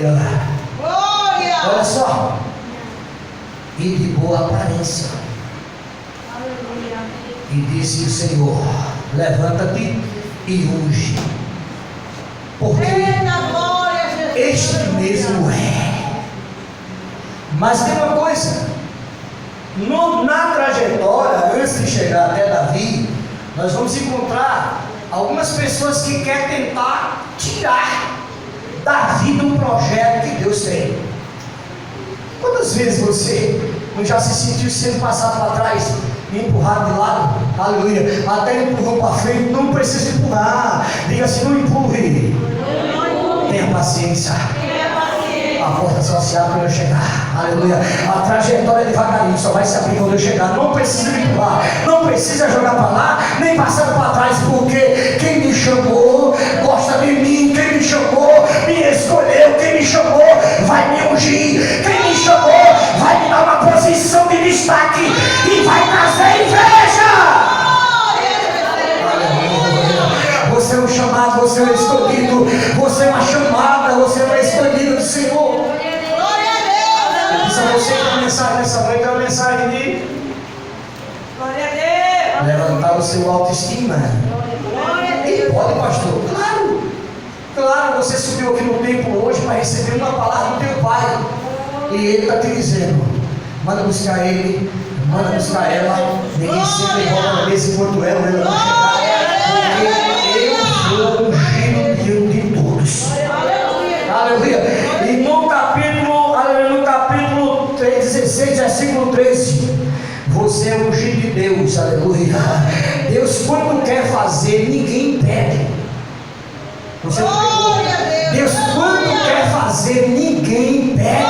Aleluia. Glória. Olha só. E de boa aparência. Aleluia. E disse o Senhor: levanta-te e unge, porque Eita glória, Jesus. este mesmo é. Mas tem uma coisa, na trajetória, antes de chegar até Davi, nós vamos encontrar algumas pessoas que querem tentar tirar Davi do projeto que Deus tem. Quantas vezes você não já se sentiu sendo passado para trás, empurrado de lado? Aleluia. Até empurrou para frente, não precisa empurrar. Diga assim: não empurre. Tenha paciência. A porta só se abre quando eu chegar. Aleluia. A trajetória devagarinho só vai se abrir quando eu chegar. Não precisa me empurrar, não precisa jogar para lá, nem passar para trás, porque quem me chamou gosta de mim. Quem me chamou me escolheu. Quem me chamou vai me ungir. Quem me chamou vai me dar uma posição de destaque e vai trazer inveja. Aleluia. Você é um chamado, você é um escolhido, você é uma chamada, você é uma escolhida do Senhor. Glória a Eu Deus. disse a você que a mensagem dessa noite é uma mensagem de Glória a Deus. levantar o seu autoestima. Glória a E Deus. pode, pastor? Claro. Claro, você subiu aqui no templo hoje para receber uma palavra do teu pai. E ele está te dizendo: manda buscar ele, manda buscar ela. Ninguém sempre volta na mesa enquanto ela não chegar. Porque eu sou ungido diante de todos. Aleluia. E no capítulo 16, versículo 13, você é ungido de Deus. Aleluia. Deus, quando quer fazer, ninguém impede. Você não pegou? Deus, quando quer fazer, ninguém impede.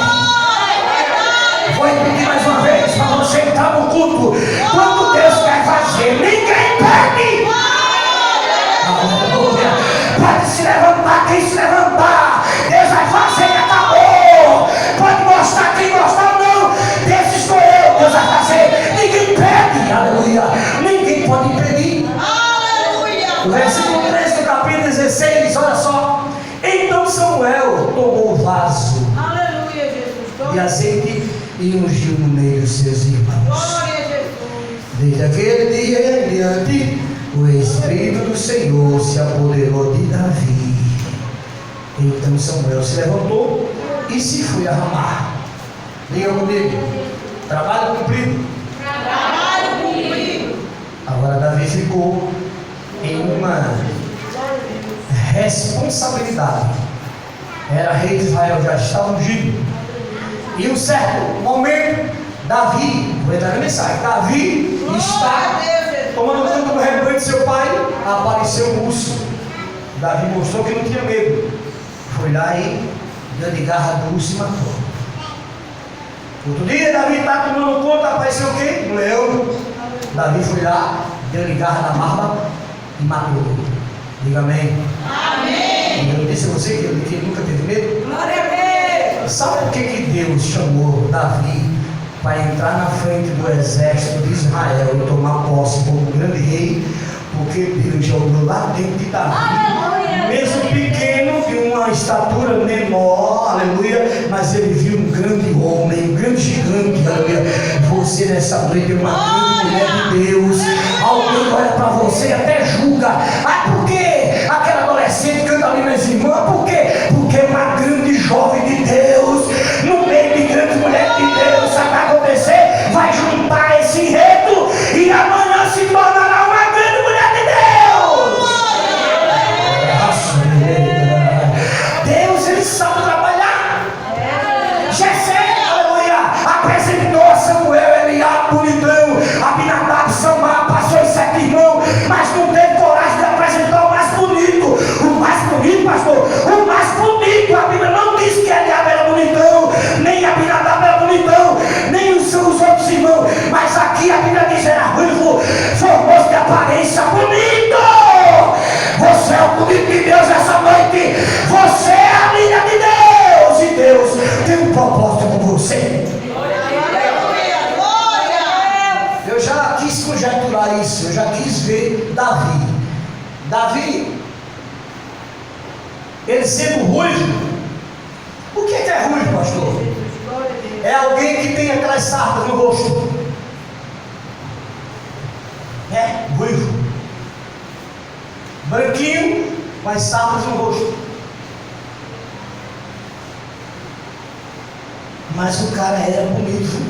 Vou repetir mais uma vez para você entrar no culto. Quando Deus quer fazer, ninguém impede. Aleluia. Pode se levantar quem se levantar. Deus vai fazer e acabou. Pode gostar quem gostar ou não. Deus escolheu, Deus vai fazer. Ninguém impede. Aleluia. Ninguém pode impedir. O versículo 3 do capítulo 16, olha só. Então Samuel tomou o vaso Aleluia, Jesus. de azeite e ungiu no meio dos seus irmãos. Glória a Jesus. Desde aquele dia em diante, o Espírito do Senhor se apoderou de Davi. Então Samuel se levantou e se foi a Ramá. Diga comigo: trabalho cumprido. Trabalho cumprido. Agora Davi ficou em uma responsabilidade. Era rei de Israel, já estava ungido. E um certo momento, Davi, vou entrar na mensagem, Davi está tomando conta do rebanho de seu pai. Apareceu um urso. Davi mostrou que não tinha medo. Foi lá e deu de garra do urso e matou. Outro dia, Davi está tomando conta, apareceu o quê? Um leão. Davi foi lá, deu de garra na barba e matou. Diga amém. Amém. Eu disse a você que ele nunca teve medo. Glória a Deus. Sabe por que Deus chamou Davi para entrar na frente do exército de Israel e tomar posse como um grande rei? Porque Deus já olhou lá dentro de Davi, mesmo pequeno, de uma estatura menor, aleluia, mas ele viu um grande homem, um grande gigante, aleluia. Você nessa noite é uma grande mulher de Deus. Alguém olha para você e até julga. Ah, por quê? Aquela adolescente canta ali nas irmãs, por quê? Porque é uma grande jovem de Deus, no meio de grande mulher de Deus. Sabe o que vai acontecer? Vai juntar esse enredo e amanhã se tornará uma grande mulher de Deus. Deus, ele sabe trabalhar. Jessé, aleluia, apresentou a Samuel, Eliabe, bonitão, Abinadab, Samar, passou os 7 irmãos, mas não teve coragem de apresentar o mais bonito. O mais bonito, pastor, o mais bonito. A Bíblia não diz que Eliabe era bonitão, nem Abinadab era bonitão, nem os outros irmãos, mas aqui a Bíblia diz era ruivo, formoso de aparência, bonito. Você é o bonito de Deus essa noite. Você é a filha de Deus. E Deus tem um propósito com você. Eu já quis conjecturar isso. Eu já quis ver Davi. Davi, ele sendo ruivo. Por alguém que tem aquelas sardas no rosto. Ruivo. Branquinho, com as sardas no rosto. Mas o cara era bonito.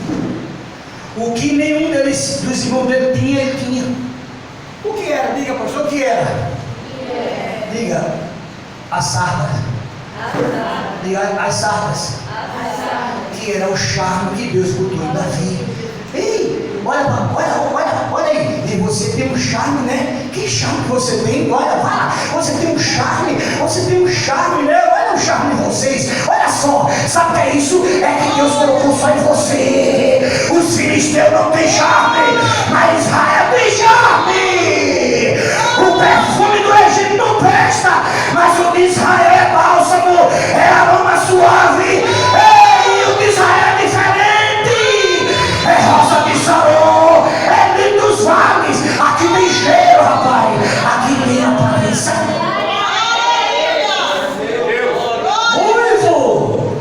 O que nenhum dos irmãos dele tinha, ele tinha. O que era? Diga, pastor, o que era? Diga, as sardas. Diga, as sardas. Que era o charme que Deus botou em Davi. Ei, olha aí. E você tem um charme, né? Que charme que você tem? Olha, vai. Você tem um charme, né? Olha o charme de vocês. Olha só, sabe o que é isso? É que Deus colocou só em você. Os filisteus não têm charme, mas Israel tem charme. O perfume do Egito não presta, mas o de Israel é bálsamo, é aroma suave. Ei, o de Israel é diferente. É rosa de Saron, é lindo dos vales. Aqui tem cheiro, rapaz. Aqui tem aparência. Ruivo.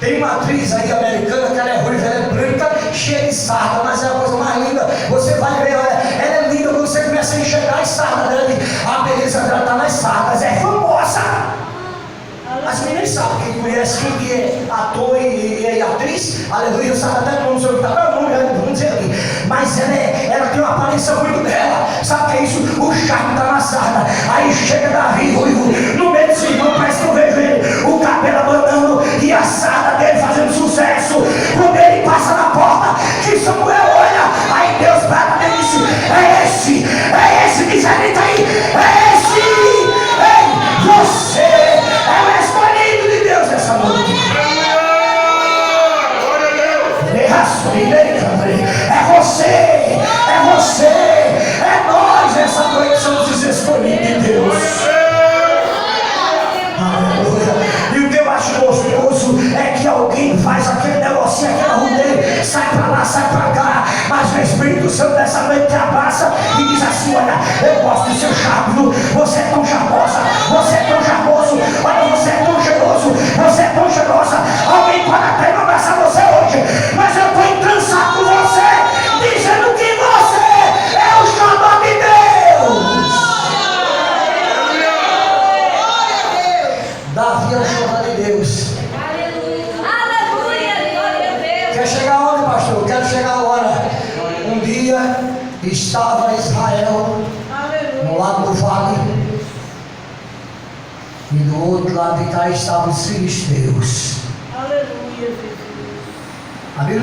Tem uma atriz aí americana que ela é ruiva, ela é branca, cheia de sarda, mas é a coisa mais linda. Você vai ver, olha, ela é linda quando você começa a enxergar as sardas dela. A beleza dela está nas sardas, é famosa. As meninas sabem, quem conhece, quem que é ator e atriz, aleluia, sabe até o nome, vamos dizer ali. Mas ela tem uma aparência muito bela. Sabe o que é isso? O charme está na sarda. Aí chega Davi, ruivo, no meio desse irmão, parece que eu vejo ele, o cabelo abanando e a sarda dele fazendo sucesso. Quando ele passa na porta, que Samuel olha, aí Deus pega e disse: é esse que já grita aí, é esse, ei, você é o escolhido de Deus essa noite. É você, é nós essa noite, somos os escolhidos de Deus. Aleluia. E o que eu acho gostoso é que alguém faz aquele negocinho, aquela rudeira, sai pra lá, sai pra cá, mas o Espírito Santo dessa noite te abraça e diz assim: olha, eu gosto do seu charme, você é tão charmosa, você é tão charmoso, olha, você é tão cheiroso, você é tão cheirosa. Alguém pode até não abraçar você hoje, mas eu estou entrançado com você, dizendo que você é o chamado de Deus. Davi é o chamado de Deus. Aleluia, glória a Deus. Quer chegar onde, pastor? Quero chegar agora. Um dia estava Israel no lado do vale, e do outro lado de cá estavam os filisteus. Aleluia, Jesus. A Bíblia